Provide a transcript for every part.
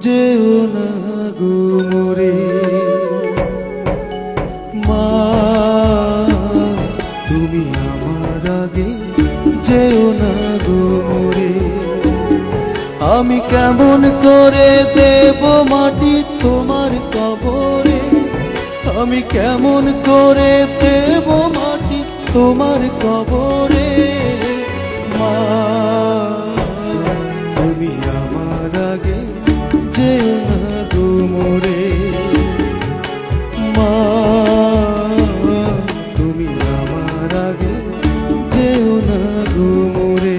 যেও না গো মোরে। মা তুমি আমার আগে যেও না গো মোরে। আমি কেমন করে দেব মাটি তোমার কবরে, আমি কেমন করে দেব মাটি তোমার কবরে। মা তুমি আমার আগে যেও না গো মোরে। মা তুমি আমার আগে যেও না গো মোরে।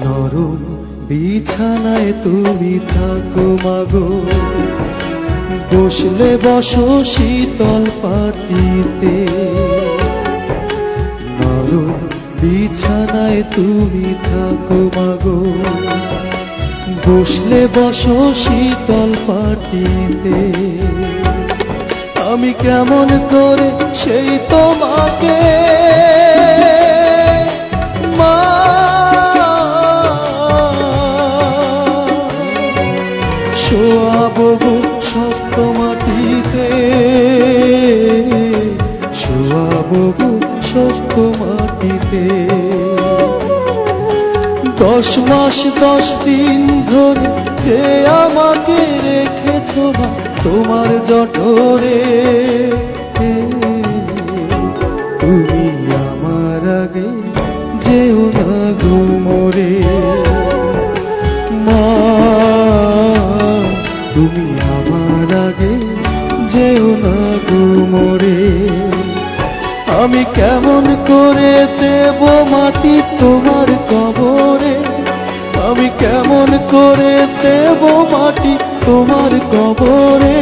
নরম বিছানায় তুমি থাকো মাগো, বসলে বসো শীতল পাটিতে। নরম বিছানায় তুমি থাকো মাগো, বসলে বসো শীতল পাটিতে। আমি কেমন করে সেই তোমাকে শোয়াবো গো শক্ত মাটিতে, শোয়াবো গো শক্ত মাটিতে। 10 মাস 10 দিন ধরে যে আমাকে রেখেছো মা তোমার জঠরে। তুমি আমার আগে যেও না গো মোরে। মা তুমি আমার আগে যেও না গো মোরে। আমি কেমন করে দেব মাটি তোমার কবরে, আমি কেমন করে দেব মাটি তোমার কবরে।